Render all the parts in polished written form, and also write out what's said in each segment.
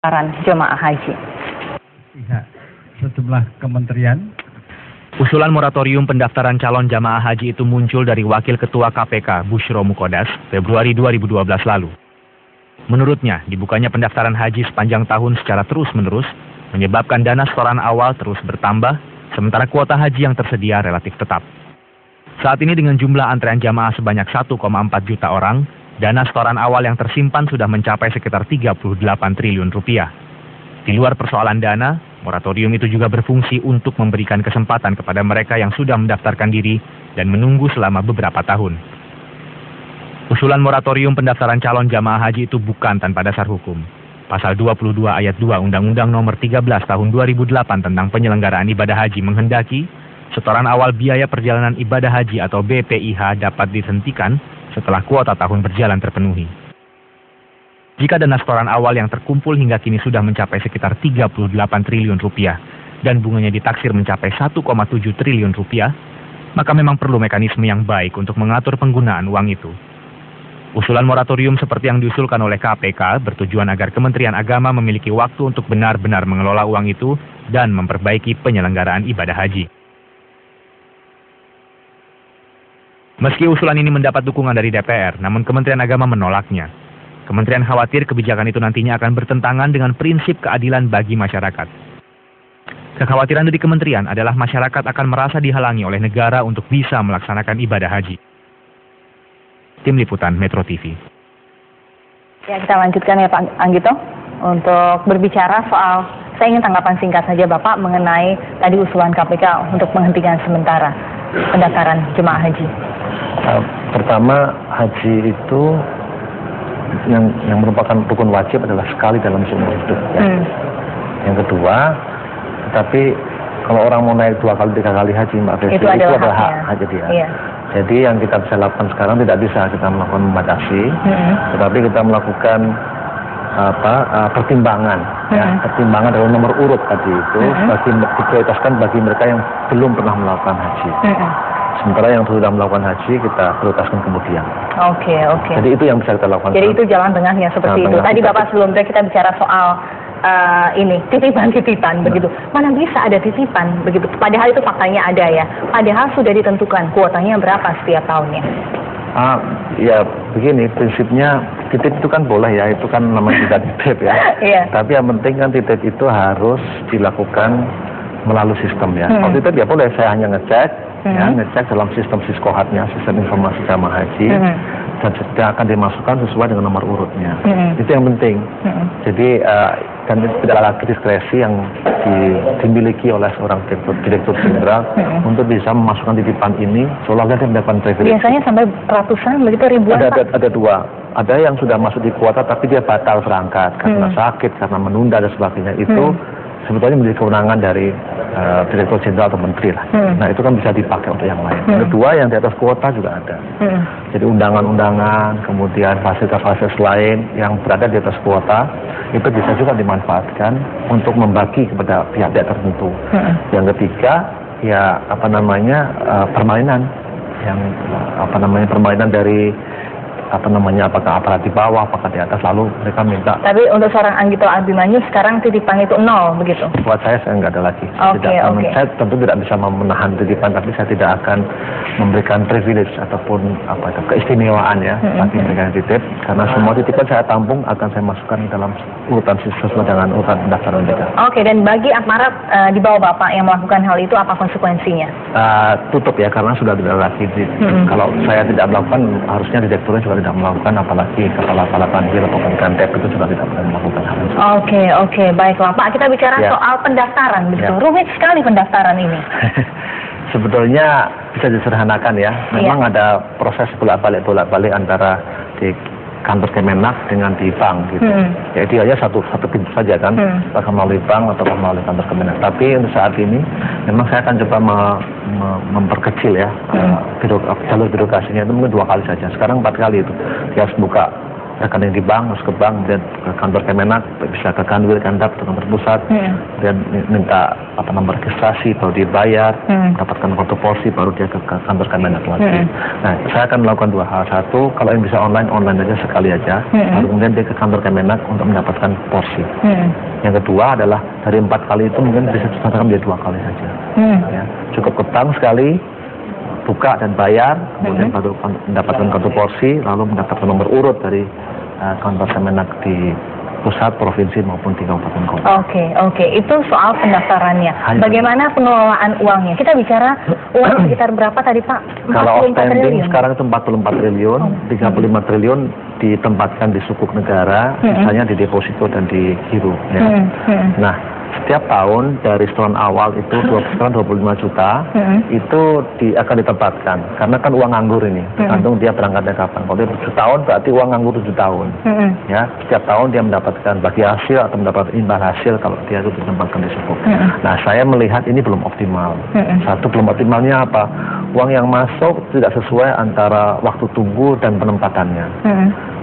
pendaftaran jemaah haji. Pihak sejumlah kementerian. Usulan moratorium pendaftaran calon jamaah haji itu muncul dari Wakil Ketua KPK Bushro Mukodas Februari 2012 lalu. Menurutnya, dibukanya pendaftaran haji sepanjang tahun secara terus-menerus menyebabkan dana setoran awal terus bertambah, sementara kuota haji yang tersedia relatif tetap. Saat ini dengan jumlah antrean jamaah sebanyak 1,4 juta orang, dana setoran awal yang tersimpan sudah mencapai sekitar 38 triliun rupiah. Di luar persoalan dana, moratorium itu juga berfungsi untuk memberikan kesempatan kepada mereka yang sudah mendaftarkan diri dan menunggu selama beberapa tahun. Usulan moratorium pendaftaran calon jamaah haji itu bukan tanpa dasar hukum. Pasal 22 ayat 2 Undang-Undang Nomor 13 Tahun 2008 tentang penyelenggaraan ibadah haji menghendaki setoran awal biaya perjalanan ibadah haji atau BPIH dapat dihentikan setelah kuota tahun berjalan terpenuhi. Jika dana setoran awal yang terkumpul hingga kini sudah mencapai sekitar 38 triliun rupiah dan bunganya ditaksir mencapai 1,7 triliun rupiah, maka memang perlu mekanisme yang baik untuk mengatur penggunaan uang itu. Usulan moratorium seperti yang diusulkan oleh KPK bertujuan agar Kementerian Agama memiliki waktu untuk benar-benar mengelola uang itu dan memperbaiki penyelenggaraan ibadah haji. Meski usulan ini mendapat dukungan dari DPR, namun Kementerian Agama menolaknya. Kementerian khawatir kebijakan itu nantinya akan bertentangan dengan prinsip keadilan bagi masyarakat. Kekhawatiran dari kementerian adalah masyarakat akan merasa dihalangi oleh negara untuk bisa melaksanakan ibadah haji. Tim Liputan Metro TV. Ya, kita lanjutkan ya Pak Anggito untuk berbicara soal, saya ingin tanggapan singkat saja Bapak mengenai tadi usulan KPK untuk menghentikan sementara pendaftaran jemaah haji. Pertama, haji itu yang merupakan rukun wajib adalah sekali dalam seumur hidup. Ya. Yang kedua, tetapi kalau orang mau naik 2 kali 3 kali haji, Mbak Desi, itu adalah hak haji dia. Iya. Jadi yang kita bisa lakukan sekarang tidak bisa kita melakukan membatasi, tetapi kita melakukan pertimbangan, ya, pertimbangan dalam nomor urut tadi itu diprioritaskan bagi mereka yang belum pernah melakukan haji. Sementara yang sudah melakukan haji kita prioritaskan kemudian. Oke. Jadi itu yang bisa kita lakukan. Jadi itu jalan tengahnya seperti itu. Tadi Bapak sebelumnya kita bicara soal titipan begitu. Mana bisa ada titipan begitu. Padahal itu faktanya ada ya. Padahal sudah ditentukan kuotanya berapa setiap tahunnya. Ya begini, prinsipnya titip itu kan boleh ya, itu kan namanya juga titip ya. Tapi yang penting kan titip itu harus dilakukan melalui sistem ya. Kalau titip ya boleh, saya hanya ngecek. Ngecek dalam sistem Siskohatnya, sistem informasi jamaah haji, dan akan dimasukkan sesuai dengan nomor urutnya. Itu yang penting. Jadi dan itu tidak lagi diskresi yang dimiliki oleh seorang direktur jenderal untuk bisa memasukkan titipan ini seolah dia mendapatkan privilege. Biasanya sampai ratusan, begitu ribuan. Ada dua. Ada yang sudah masuk di kuota tapi dia batal berangkat karena sakit, karena menunda dan sebagainya. Itu sebetulnya menjadi kewenangan dari direktur jenderal atau menteri lah. Nah itu kan bisa dipakai untuk yang lain. Kedua, yang di atas kuota juga ada. Jadi undangan-undangan, kemudian fasilitas-fasilitas lain yang berada di atas kuota itu bisa juga dimanfaatkan untuk membagi kepada pihak-pihak tertentu. Yang ketiga, ya permainan yang permainan dari apakah aparat di bawah, apakah di atas, lalu mereka minta. Tapi untuk seorang Anggito Abimanyu sekarang titipan itu 0 begitu? Buat saya nggak ada lagi. Saya tentu tidak bisa menahan titipan, tapi saya tidak akan memberikan privilege ataupun keistimewaan ya bagi mereka yang titip, karena semua titipan saya tampung akan saya masukkan dalam urutan sesuai dengan urutan pendaftaran mereka. Dan bagi aparat di bawah Bapak yang melakukan hal itu, apa konsekuensinya? Tutup ya, karena sudah tidak lagi. Kalau saya tidak melakukan, harusnya direkturnya juga tidak melakukan, apalagi kepala panggil atau kantep itu sudah tidak boleh melakukan hal itu. Oke, baiklah Pak, kita bicara soal pendaftaran begitu. Rumit sekali pendaftaran ini. Sebetulnya bisa disederhanakan ya. Memang ada proses bolak-balik antara di kantor Kemenak dengan di bank gitu. Ya idealnya satu pintu saja kan, apakah melalui bank atau melalui kantor Kemenak. Tapi untuk saat ini memang saya akan coba memperkecil ya jalur birokrasinya itu mungkin 2 kali saja. Sekarang 4 kali itu. Dia harus buka rekening di bank, harus ke bank, kemudian ke kantor Kemenak, bisa ke Kanwil, Kandap, ke kantor pusat, kemudian minta nomor registrasi, baru dibayar, dapatkan foto porsi, baru dia ke kantor Kemenak lagi. Nah, saya akan melakukan dua hal. Satu, kalau yang bisa online aja sekali aja, baru kemudian dia ke kantor Kemenak untuk mendapatkan porsi. Yang kedua adalah dari 4 kali itu mungkin bisa disampaikan menjadi 2 kali saja. Ya, cukup ke bank sekali, buka dan bayar, kemudian baru mendapatkan kartu porsi, lalu mendapatkan nomor urut dari kantor Kemenak di pusat, provinsi maupun di kabupaten kota. Oke. Itu soal pendaftarannya. Bagaimana pengelolaan uangnya? Kita bicara uang sekitar berapa tadi Pak? Kalau outstanding sekarang itu 44 triliun, 35 triliun ditempatkan di sukuk negara, misalnya di deposito dan di giro. Ya. Nah, setiap tahun dari setoran awal itu 25 juta itu akan ditempatkan, karena kan uang nganggur ini tergantung dia berangkatnya kapan. Kalau dia 7 tahun berarti uang nganggur 7 tahun. Ya, setiap tahun dia mendapatkan bagi hasil atau mendapat imbal hasil kalau dia itu ditempatkan di sukuk. Nah, saya melihat ini belum optimal. Satu, belum optimalnya apa? Uang yang masuk tidak sesuai antara waktu tunggu dan penempatannya.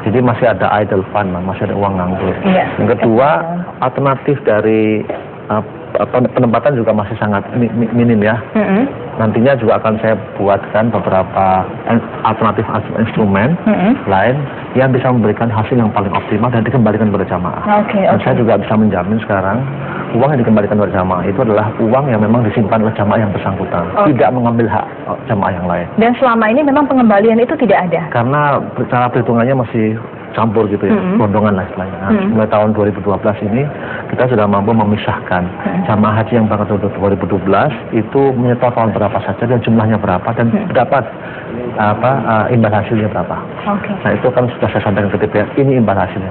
Jadi masih ada idle fund, masih ada uang nganggur. Yang kedua, alternatif dari penempatan juga masih sangat minim ya. Nantinya juga akan saya buatkan beberapa alternatif instrumen lain yang bisa memberikan hasil yang paling optimal dan dikembalikan kepada jamaah. Dan saya juga bisa menjamin sekarang uang yang dikembalikan kepada jamaah itu adalah uang yang memang disimpan oleh jamaah yang bersangkutan, tidak mengambil hak jamaah yang lain. Dan selama ini memang pengembalian itu tidak ada? Karena cara perhitungannya masih campur gitu ya, gondongan lah istilahnya. Nah, mulai tahun 2012 ini kita sudah mampu memisahkan jamaah haji yang berangkat tahun 2012 itu menyetor tahun berapa saja dan jumlahnya berapa dan dapat imbal hasilnya berapa. Nah, itu kan sudah saya sampaikan ke DPR, ini imbal hasilnya.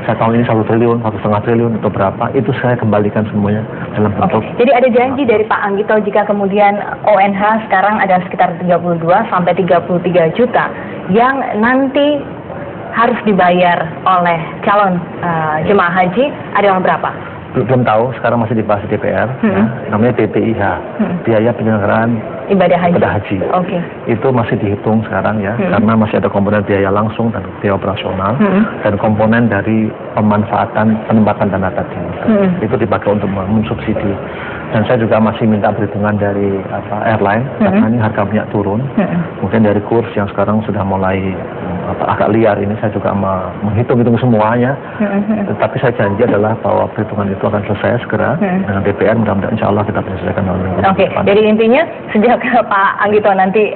Saya tahun ini 1 triliun, 1,5 triliun atau berapa, itu saya kembalikan semuanya dalam bentuk. Jadi ada janji dari Pak Anggito jika kemudian ONH sekarang ada sekitar 32 sampai 33 juta yang nanti harus dibayar oleh calon jemaah haji adalah berapa? Belum tahu, sekarang masih dibahas di DPR. Namanya BPIH, biaya penyelenggaraan ibadah haji. Itu masih dihitung sekarang ya, karena masih ada komponen biaya langsung dan biaya operasional dan komponen dari pemanfaatan penempatan dana tadi. Itu dipakai untuk mensubsidi. Dan saya juga masih minta perhitungan dari airline, karena ini harga minyak turun. Mungkin dari kurs yang sekarang sudah mulai agak liar ini, saya juga menghitung-hitung semuanya. Tapi saya janji adalah bahwa perhitungan itu akan selesai segera dengan DPR. Mudah-mudahan insya Allah kita bisa selesaikan dalam minggu depan. Jadi intinya sejak Pak Anggito nanti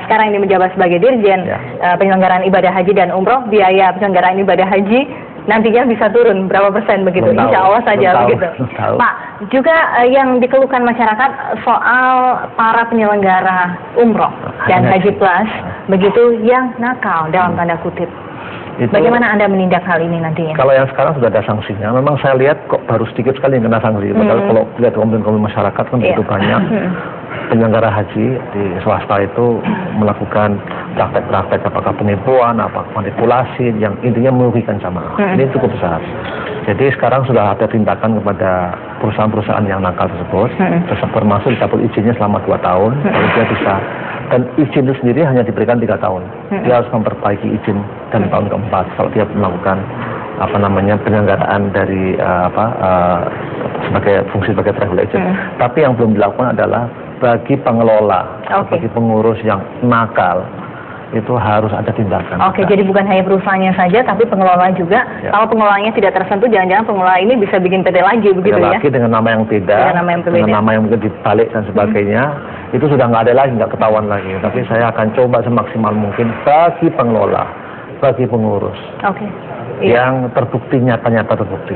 sekarang ini menjabat sebagai Dirjen penyelenggaraan ibadah haji dan umroh, biaya penyelenggaraan ibadah haji nantinya bisa turun berapa persen begitu? Insya Allah saja begitu. Pak, juga yang dikeluhkan masyarakat soal para penyelenggara umroh dan haji plus begitu yang nakal dalam tanda kutip. Bagaimana Anda menindak hal ini nantinya? Kalau yang sekarang sudah ada sanksinya, memang saya lihat kok baru sedikit sekali yang kena sanksi. Padahal kalau lihat komplain masyarakat kan begitu banyak. Penyelenggara haji di swasta itu melakukan praktek-praktek apakah penipuan, apakah manipulasi yang intinya merugikan jamaah. Ini cukup besar. Jadi sekarang sudah ada tindakan kepada perusahaan-perusahaan yang nakal tersebut, termasuk dicabut izinnya selama 2 tahun, lalu dia bisa. Dan izin itu sendiri hanya diberikan 3 tahun. Dia harus memperbaiki izin dan tahun keempat kalau dia melakukan penyelenggaraan dari sebagai fungsi sebagai travel agent. Tapi yang belum dilakukan adalah bagi pengelola, bagi pengurus yang nakal, itu harus ada tindakan. Jadi bukan hanya perusahaannya saja, tapi pengelola juga. Kalau pengelolanya tidak tersentuh, jangan-jangan pengelola ini bisa bikin PT lagi, begitu ya? Lagi dengan nama yang beda, dengan nama yang mungkin dibalik dan sebagainya, itu sudah nggak ada lagi, nggak ketahuan lagi. Tapi saya akan coba semaksimal mungkin bagi pengelola, bagi pengurus. Yang terbukti nyata-nyata terbukti.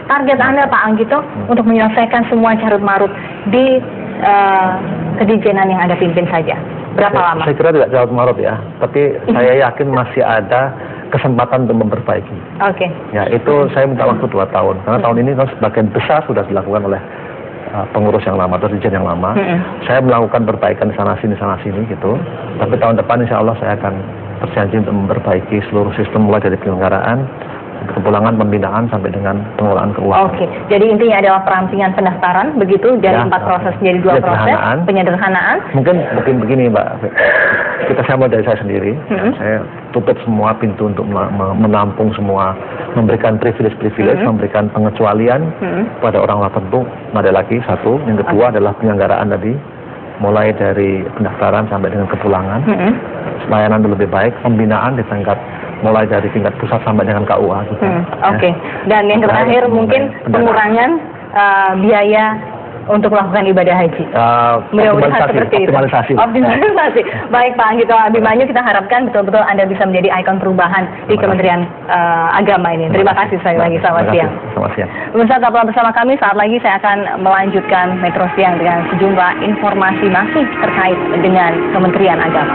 Target Anda Pak Anggito untuk menyelesaikan semua carut-marut di kedirjenan yang Anda pimpin saja, berapa lama? Saya kira tidak carut-marut ya, tapi saya yakin masih ada kesempatan untuk memperbaiki. Ya, itu saya minta waktu 2 tahun, karena tahun ini kan sebagian besar sudah dilakukan oleh pengurus yang lama atau dirjen yang lama. Saya melakukan perbaikan di sana sini gitu. Tapi tahun depan insya Allah saya akan berjanji untuk memperbaiki seluruh sistem mulai dari penyelenggaraan, kepulangan, pembinaan sampai dengan pengelolaan keuangan. Oke, jadi intinya adalah perampingan pendaftaran begitu dari Ya, 4 proses menjadi 2 proses, penyederhanaan. penyederhanaan. Mungkin begini Mbak, saya mulai dari saya sendiri. Saya tutup semua pintu untuk menampung semua, memberikan privilege, memberikan pengecualian pada orang tertentu. Ada lagi satu, yang kedua adalah penyelenggaraan tadi, mulai dari pendaftaran sampai dengan kepulangan, pelayanan lebih baik, pembinaan di tingkat mulai dari tingkat pusat sampai dengan KUA. Gitu. Oke. Dan yang terakhir mungkin pengurangan biaya untuk melakukan ibadah haji. Mudah-mudahan seperti itu. Optimalisasi. Baik Pak Anggito Abimanyu, kita harapkan betul-betul Anda bisa menjadi ikon perubahan di Kementerian Agama ini. Terima kasih sekali lagi. Selamat siang. Selamat siang. Pemirsa, tetaplah bersama kami. Saat lagi saya akan melanjutkan Metro Siang dengan sejumlah informasi masih terkait dengan Kementerian Agama.